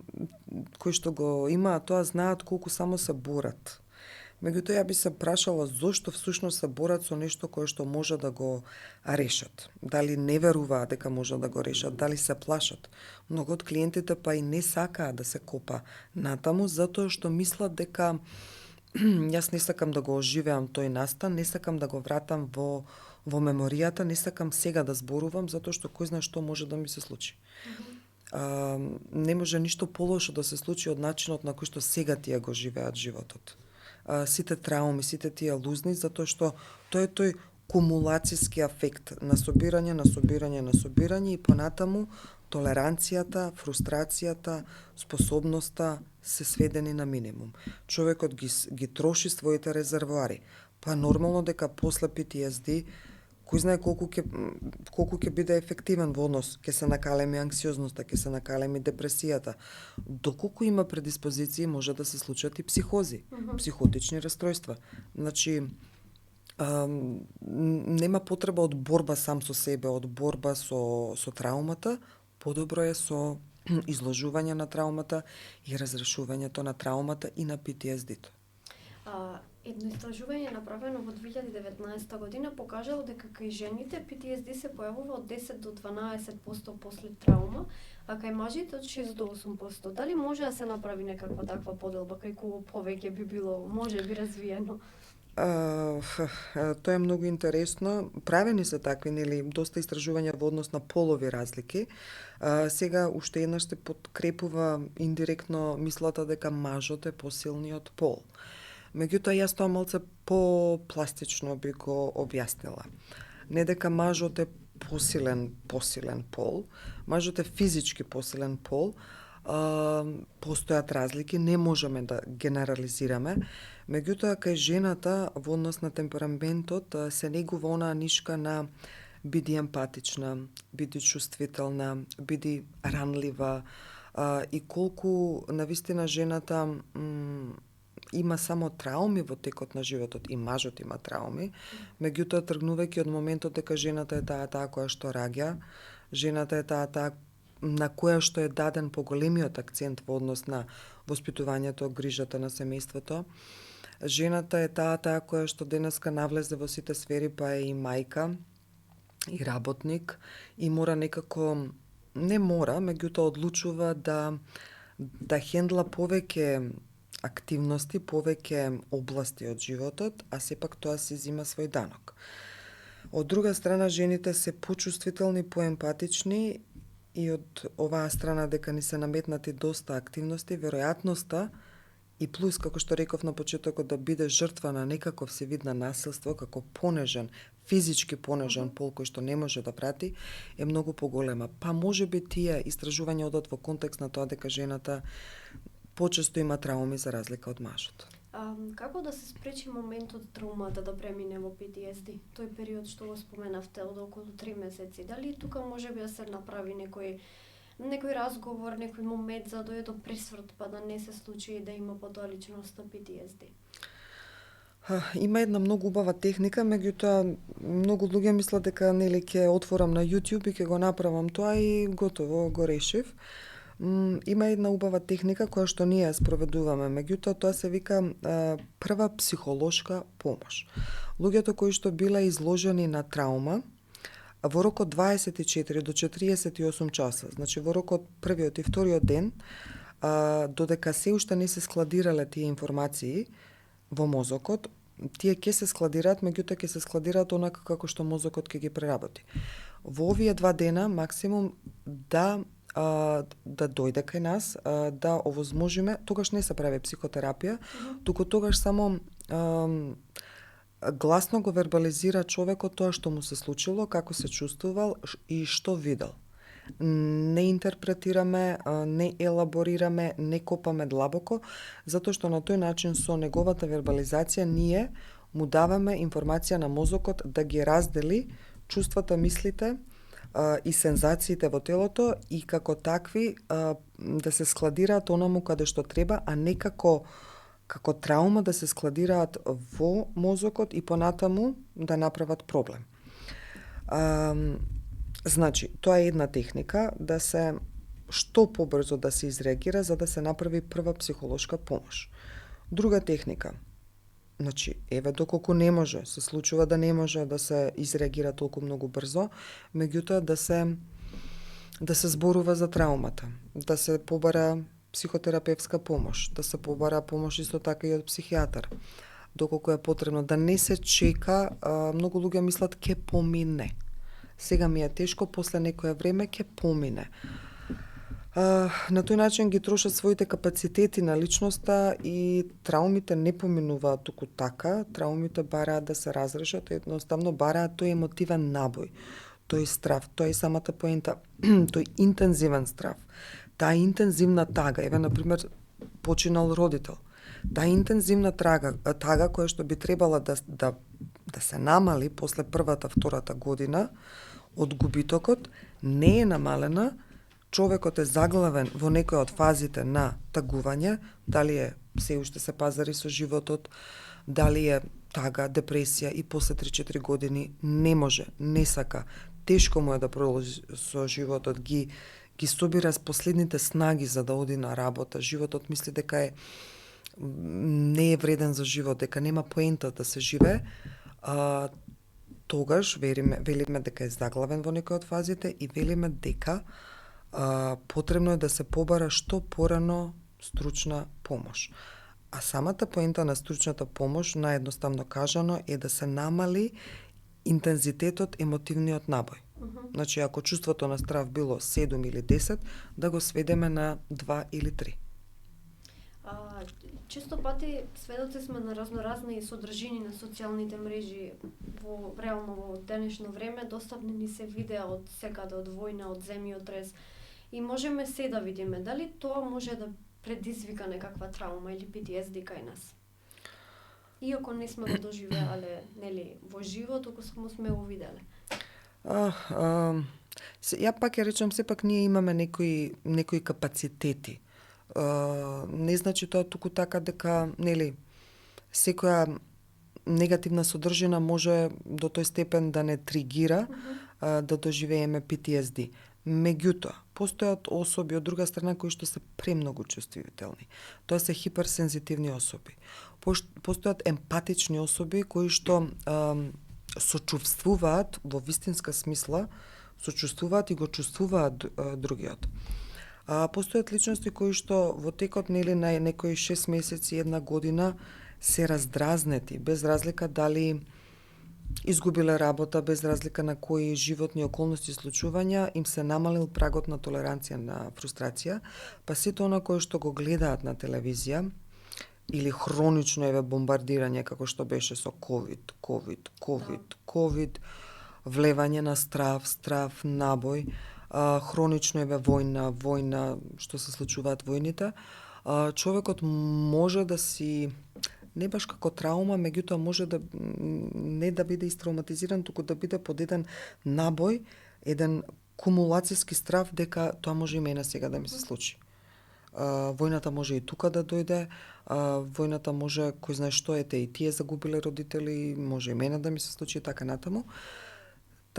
кои што го имаат тоа знаат колку само се борат. Меѓутоа ја би се прашала зошто всушност се борат со нешто кое што може да го решат. Дали не веруваат дека може да го решат, дали се плашат. Многу од клиентите па и не сакаат да се копа натаму, затоа што мислат дека јас не сакам да го оживеам тој настан, не сакам да го вратам во меморијата, не сакам сега да зборувам, затоа што кој знае што може да ми се случи. Не може ништо полошо да се случи од начинот на кој што сега тие го живеат животот. Сите трауми, сите тие лузни, затоа што тој е тој кумулацијски ефект на собирање и понатаму толеранцијата, фрустрацијата, способноста се сведени на минимум. Човекот ги троши своите резервоари. Па нормално дека после PTSD кој знае колку ќе биде ефективен во однос, ќе се накалеми анксиозноста, ќе се накалеми депресијата. Доколку има предиспозиции, може да се случат и психози, психотични растројства. Значи, нема потреба од борба сам со себе, од борба со траумата, подобро е со изложување на траумата и разрешувањето на траумата и на PTSD-то. Едно истражување направено во 2019 година покажало дека кај жените PTSD се појавува од 10 до 12% после траума, а кај мажите од 6 до 8%. Дали може да се направи некаква таква поделба, кај кого повеќе би било, може би развиено? Тоа е многу интересно. Правени се такви, нели, доста истражувања во однос на полови разлики. Сега уште еднаш се подкрепува индиректно мислата дека мажот е посилниот пол. Меѓутоа, јас тоа малце по-пластично би го објаснила. Не дека мажот е посилен пол, мажот е физички посилен пол, постојат разлики, не можеме да генерализираме, меѓутоа кај жената во однос на темпераментот се негува онаа нишка на биди емпатична, биди чувствителна, биди ранлива и колку навистина жената има само трауми во текот на животот, и мажот има трауми, меѓутоа тргнувајќи од моментот дека жената е таа која што раѓа, жената е таа на која што е даден поголемиот акцент во однос на воспитувањето, грижата на семејството. Жената е таа која што денеска навлезе во сите сфери, па е и мајка, и работник, и мора некако, не мора, меѓутоа одлучува да хендла повеќе активности, повеќе области од животот, а сепак тоа се зима свој данок. Од друга страна, жените се почувствителни, поемпатични и од оваа страна дека ни се наметнати доста активности, веројатноста и плюс, како што реков на почетокот, да биде жртва на некаков се вид на насилство, како понежен, физички понежен пол кој што не може да прати, е многу поголема. Па може би тие истражувања одат во контекст на тоа дека жената почесто има трауми за разлика од мажот. Како да се спречи моментот траумата да премине во PTSD? Тој период што го споменавте од околу 3 месеци. Дали тука може би да се направи некој разговор, некој момент за да дојде до пресврт, па да не се случи да има потоа личноста PTSD? Има една многу убава техника, меѓутоа многу луѓе мислат дека нели ќе отворам на YouTube и ќе го направам тоа и готово го решив. Има една убава техника која што ние ја спроведуваме, меѓутоа тоа се вика прва психолошка помош. Луѓето кои што биле изложени на траума, во рокот 24 до 48 часа, значи во рокот првиот и вториот ден, додека се уште не се складирале тие информации во мозокот, тие ќе се складираат, меѓутоа ќе се складираат онака како што мозокот ќе ги преработи. Во овие 2 дена максимум да дојде кај нас, да овозможиме, тогаш не се прави психотерапија, туку тогаш само гласно го вербализира човекот тоа што му се случило, како се чувствувал и што видел. Не интерпретираме, не елаборираме, не копаме длабоко, затоа што на тој начин со неговата вербализација ние му даваме информација на мозокот да ги раздели чувствата, мислите и сензациите во телото и како такви да се складираат онаму каде што треба, а не како траума да се складираат во мозокот и понатаму да направат проблем. Значи, тоа е една техника да се што побрзо да се изреагира за да се направи прва психолошка помош. Друга техника, значи, еве доколку не може, се случува да не може да се изреагира толку многу брзо, меѓутоа да се зборува за траумата, да се побара психотерапевска помош, да се побара помош исто така и од психијатар, доколку е потребно, да не се чека, многу луѓе мислат ке помине. Сега ми е тешко, после некое време ќе помине. На тој начин ги трошат своите капацитети на личноста и траумите не поминуваат туку така, траумите бараат да се разрешат, едноставно бараат тој емотивен набој, тој страв, тоа е самата поента, тој интензивен страв, таа интензивна тага, еве например починал родител. Таа интензивна тага која што би требала да се намали после првата, втората година од губитокот, не е намалена, човекот е заглавен во некоја од фазите на тагување, дали е се уште се пазари со животот, дали е тага, депресија и после 3-4 години не може, не сака, тешко му е да продолжи со животот, ги собира с последните снаги за да оди на работа, животот мисли дека не е вреден за живот, дека нема поента да се живее, тогаш велиме дека е заглавен во некој од фазите и велиме дека потребно е да се побара што порано стручна помош. А самата поента на стручната помош, наедноставно кажано, е да се намали интензитетот, емотивниот набој. Значи, ако чувството на страв било 7 или 10, да го сведеме на 2 или 3. Често пати сведоци сме на разноразни содржини на социјалните мрежи реално во денешно време, достапни ни се видеа од секаде, од војна, од земјотрес и можеме се да видиме. Дали тоа може да предизвика некаква травма или PTSD кај нас? Иако не сме го доживеале, нели, во живот, туку само сме го виделе. Ја пак ја речам, сепак ние имаме некои капацитети. Не значи тоа туку така дека, нели, секоја негативна содржина може до тој степен да не тригира да доживееме PTSD. Меѓутоа, постојат особи од друга страна кои што се премногу чувствителни. Тоа се хиперсензитивни особи. Постојат емпатични особи кои што сочувствуваат во вистинска смисла, сочувствуваат и го чувствуваат другиот. Постојат личности кои што во текот на некои 6 месеци, 1 година се раздразнети, без разлика дали изгубиле работа, без разлика на кои животни околности и случувања, им се намалил прагот на толеранција на фрустрација, па сето она кое што го гледаат на телевизија или хронично бомбардирање како што беше со COVID, влевање на страв, набој, хронично војна, што се случуваат војните, човекот може да си не баш како траума, меѓутоа може да не да биде истравматизиран, туку да биде под еден набој, еден кумулацијски страв дека тоа може и мене сега да ми се случи. Војната може и тука да дојде, војната може, кој знае што ете, и тие загубиле родители, може и мене да ми се случи така натаму.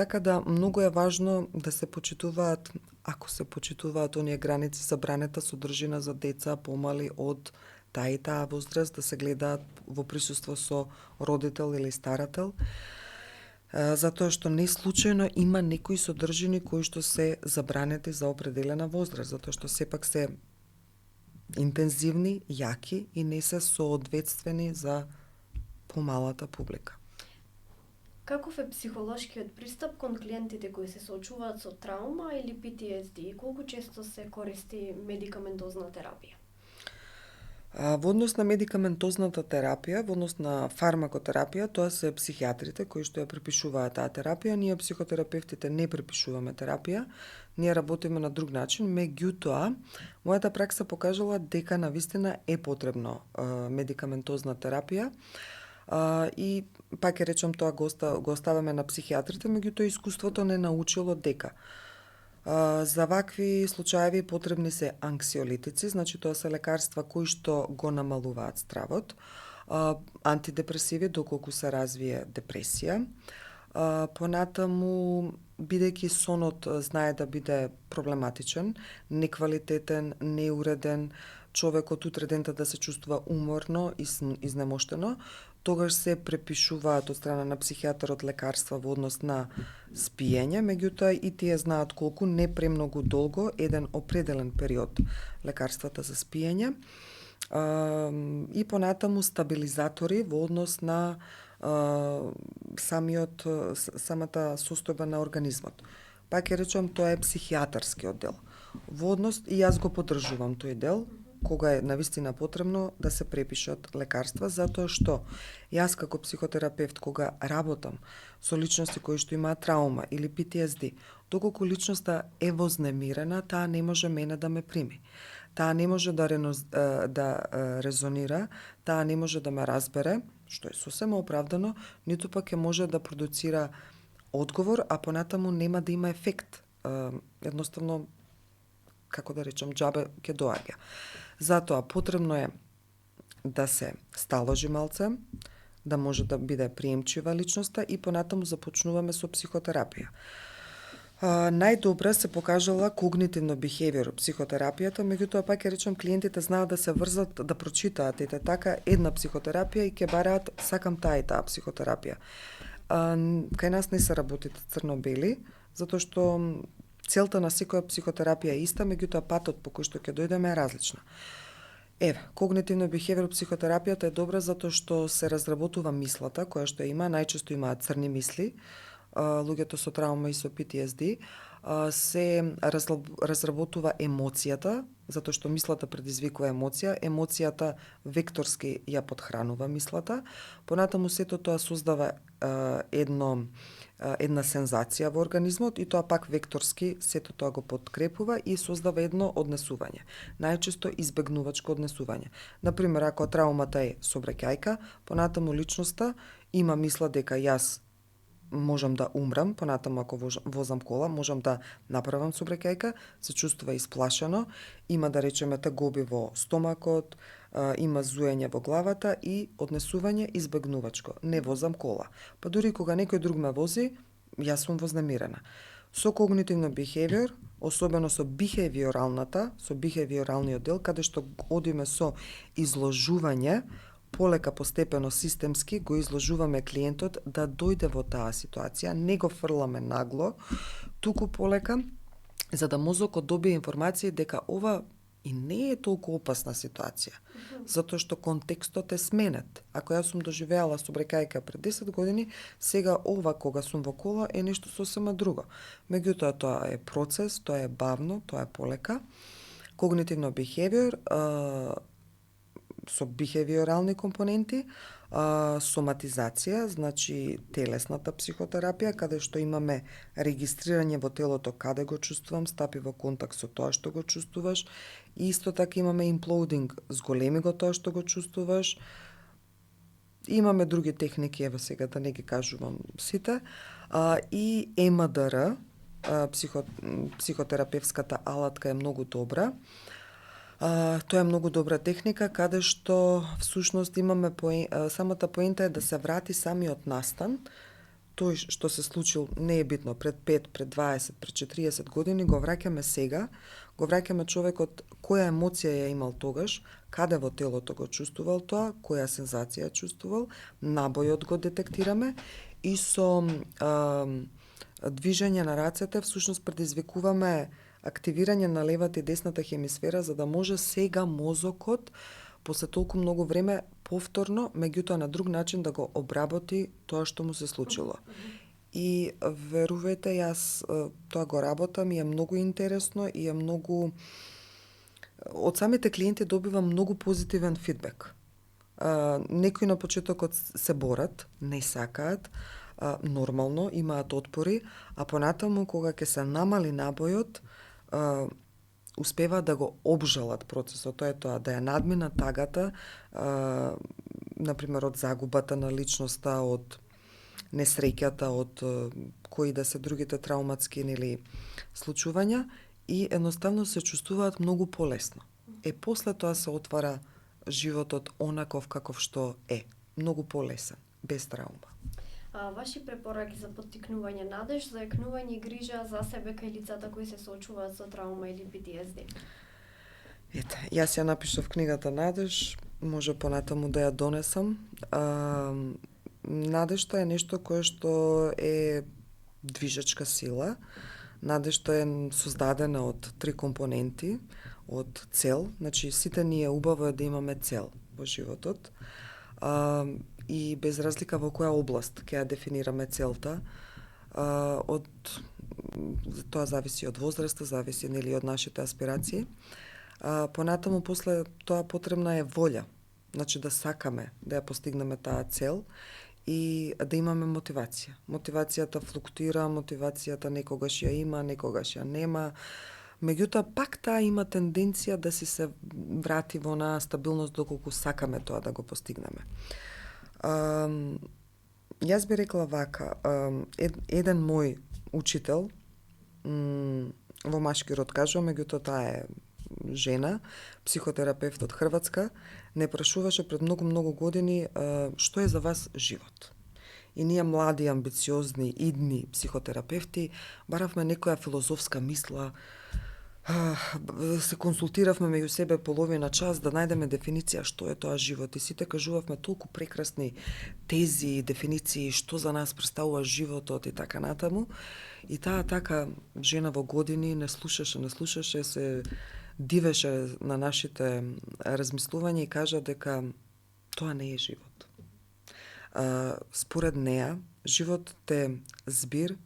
Така да, многу е важно да се почитуваат, ако се почитуваат оние граници забранета содржина за деца помали од таа и таа возраст, да се гледаат во присуство со родител или старател, затоа што не случајно има некои содржини кои што се забранети за определена возраст, затоа што сепак се интензивни, јаки и не се соодветствени за помалата публика. Каков е психолошкиот пристап кон клиентите кои се соочуваат со траума или PTSD и колку често се користи медикаментозна терапија? Во однос на медикаментозната терапија, во однос на фармакотерапија, тоа се психијатрите кои што ја препишуваат таа терапија. Ние психотерапевтите не препишуваме терапија, ние работиме на друг начин, меѓутоа, мојата пракса покажала дека навистина е потребно медикаментозна терапија. И пак ќе речам, тоа го оставаме на психијатрите, меѓутоа искуството не научило дека за вакви случаеви потребни се анксиолитици, значи тоа се лекарства кои што го намалуваат стравот, антидепресиви доколку се развие депресија. Понатаму, бидејќи сонот знае да биде проблематичен, неквалитетен, неуреден, човекот утре дента да се чувствува уморно и изнемоштено, тогаш се препишуваат од страна на психијатарот лекарства во однос на спиење, меѓутоа и тие знаат колку не премногу долго еден определен период лекарствата за спиење и понатаму стабилизатори во однос на самата состојба на организмот. Пак ќе речам, тоа е психијатарски оддел. Во однос, и јас го поддржувам тој дел, кога е навистина потребно да се препишат лекарства, затоа што јас како психотерапевт, кога работам со личности кои што имаат траума или PTSD, доколку личноста е вознемирена, таа не може мене да ме прими. Таа не може да резонира, таа не може да ме разбере, што е сосема оправдано, ниту пак ќе може да продуцира одговор, а понатаму нема да има ефект. Едноставно, како да речам, џабе ќе доаѓа. Затоа потребно е да се сталожи малце, да може да биде приемчива личноста и понатаму започнуваме со психотерапија. Најдобра се покажала когнитивно-бихевиор психотерапијата, меѓутоа пак ќе речам, клиентите знаат да се врзат, да прочитаат ете така една психотерапија и ќе бараат сакам таа и таа психотерапија. Кај нас не се работите црно-бели, затоа што целта на секоја психотерапија е иста, меѓутоа патот по кој што ќе дојдеме е различна. Когнитивно-бихевиор психотерапијата е добра затоа што се разработува мислата, која што најчесто имаат црни мисли, луѓето со траума и со PTSD, се разработува емоцијата, затоа што мислата предизвикува емоција, емоцијата векторски ја подхранува мислата, понатаму сето тоа создава една сензација во организмот и тоа пак векторски сето тоа го подкрепува и создава едно однесување. Најчесто избегнувачко однесување. Например, ако траумата е сообраќајка, понатаму личноста има мисла дека јас можам да умрам, понатаму ако возам кола, можам да направам сообраќајка, се чувствува исплашено, има да речеме тегоби во стомакот, има зуење во главата и однесување избегнувачко. Не возам кола. Па дури кога некој друг ме вози, јас сум вознемирена. Со когнитивно бихевиор, особено со бихевиоралниот дел, каде што одиме со изложување, полека, постепено, системски го изложуваме клиентот да дојде во таа ситуација, не го фрламе нагло, туку полека, за да мозокот добие информација дека ова и не е толку опасна ситуација, затоа што контекстот е сменет. Ако јас сум доживеала сообраќајка пред 10 години, сега ова кога сум во кола е нешто сосема друго. Меѓутоа тоа е процес, тоа е бавно, тоа е полека. Когнитивно бихевиор со бихевиорални компоненти, соматизација, значи телесната психотерапија, каде што имаме регистрирање во телото каде го чувствувам, стапи во контакт со тоа што го чувствуваш, и исто така имаме имплоудинг, зголеми го тоа што го чувствуваш. Имаме други техники, ево сега да не ги кажувам сите, и ЕМДР, психотерапевската алатка е многу добра. Тоа е многу добра техника, каде што всушност имаме самата поента е да се врати самиот настан, тој што се случил не е битно пред 5, пред 20, пред 40 години, го враќаме сега, го враќаме човекот која емоција ја имал тогаш, каде во телото го чувствувал тоа, која сензација ја чувствувал, набојот го детектираме и со движење на рацете всушност предизвикуваме активирање на левата и десната хемисфера за да може сега мозокот после толку многу време повторно, меѓутоа на друг начин да го обработи тоа што му се случило. И верувајте, јас тоа го работам и е многу интересно и е многу... Од самите клиенти добивам многу позитивен фидбек. Некои на почетокот се борат, не сакаат, нормално, имаат отпори, а понатаму кога ќе се намали набојот, успеваат да го обжалат процесот. Тоа е тоа, да ја надминат тагата, например, од загубата на личноста, од несреќата, од кои да се другите травматски или случувања и едноставно се чувствуваат многу полесно. После тоа се отвара животот онаков каков што е, многу полесен, без травма. Ваши препораки за поттикнување надеж, за екнување и грижа за себе кај лицата кои се соочуваат со травма или PTSD? Ете, јас ја напишав книгата Надеж, може понатаму да ја донесам. Надежта е нешто кое што е движечка сила. Надежта е создадена од 3 компоненти, од цел, значи сите ние убаво е да имаме цел во животот. И без разлика во која област ќе ја дефинираме целта, тоа зависи од возраста, зависи нели од нашите аспирации. Понатаму после тоа потребна е волја, значи да сакаме да ја постигнеме таа цел и да имаме мотивација. Мотивацијата флуктуира, мотивацијата некогаш ја има, некогаш ја нема. Меѓутоа, пак таа има тенденција да си се врати во онаа стабилност доколку сакаме тоа да го постигнеме. Јас би рекла вака, еден мој учител, во машки род кажувам, меѓутоа таа е жена, психотерапевт од Хрватска, не прашуваше пред многу години што е за вас живот. И ние млади, амбициозни, идни психотерапевти баравме некоја филозофска мисла, се консултиравме меѓу себе половина час да најдеме дефиниција што е тоа живот и сите кажувавме толку прекрасни тези, дефиниции што за нас представува животот и така натаму. И таа така жена во години не слушаше, се дивеше на нашите размислувања и кажа дека тоа не е живот. Според неа, животот е збир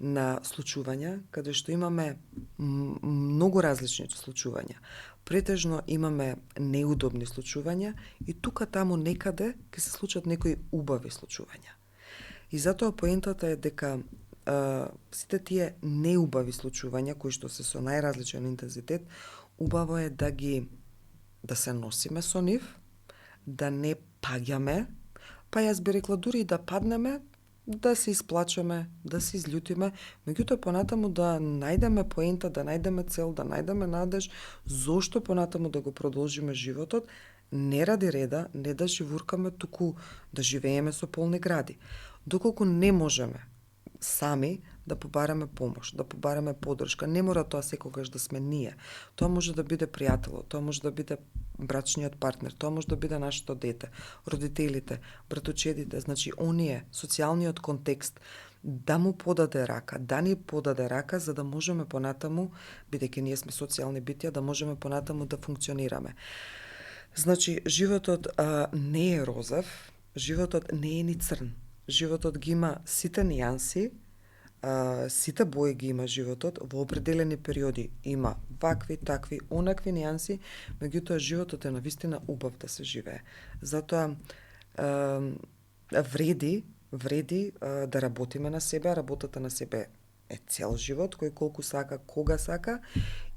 на случувања, каде што имаме многу различни случувања. Претежно имаме неудобни случувања и тука таму некаде ќе се случат некои убави случувања. И затоа поентата е дека сите тие неубави случувања кои што се со најразличен интензитет, убаво е да се носиме со нив, да не паѓаме, па јас би рекла дури и да паднеме, да се исплачеме, да се изљутиме, меѓутоа понатаму да најдеме поента, да најдеме цел, да најдеме надеж, зошто понатаму да го продолжиме животот, не ради реда, не да живуркаме, туку да живееме со полни гради. Доколку не можеме сами да побараме помош, да побараме поддршка, не мора тоа секогаш да сме ние. Тоа може да биде пријателот, тоа може да биде брачниот партнер, тоа може да биде нашето дете, родителите, братучедите, значи оние, социјалниот контекст, да му подаде рака, да ни подаде рака за да можеме понатаму, бидејќи ние сме социјални битја, да можеме понатаму да функционираме. Значи, животот не е розов, животот не е ни црн. Животот ги има сите нијанси, сите бои ги има животот, во определени периоди има вакви, такви, онакви нијанси, меѓутоа животот е навистина убав да се живее. Затоа вреди да работиме на себе, работата на себе е цел живот, кој колку сака, кога сака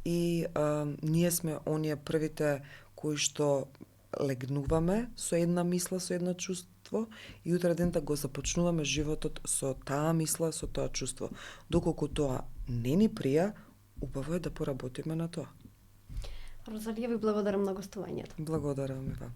и ние сме оние првите кои што легнуваме со една мисла, со едно чувство и утре ден да го започнуваме животот со таа мисла, со тоа чувство. Доколку тоа не ни прија, убаво е да поработиме на тоа. Розалија, ви благодарам на гостувањето. Благодарам и вам.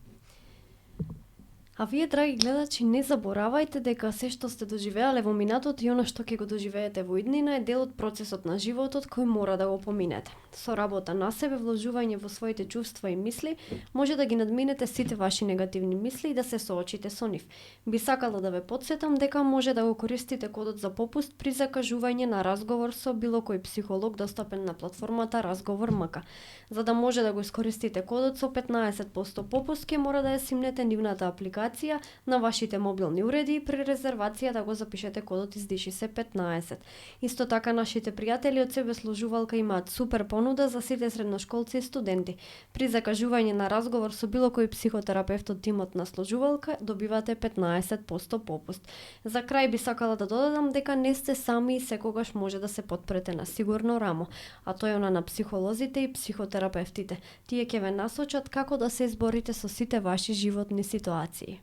А вие, драги гледачи, не заборавајте дека се што сте доживеале во минатото и она што ќе го доживеете во иднина е дел од процесот на животот кој мора да го поминете. Со работа на себе, вложување во своите чувства и мисли, може да ги надминете сите ваши негативни мисли и да се соочите со нив. Би сакала да ве потсетам дека може да го користите кодот за попуст при закажување на разговор со било кој психолог достапен на платформата Разговор МК. За да може да го искористите кодот со 15% попуст, ќе мора да ја симнете нивната апликација на вашите мобилни уреди и при резервација да го запишете кодот издиши се 15. Исто така нашите пријатели од себе служувалка имаат супер понуда за сите средношколци и студенти. При закажување на разговор со било кој психотерапевт од тимот на служувалка добивате 15% попуст. За крај би сакала да додадам дека не сте сами и секогаш може да се потпрете на сигурно рамо, а тоа е она на психолозите и психотерапевтите. Тие ќе ве насочат како да се изборите со сите ваши животни ситуации.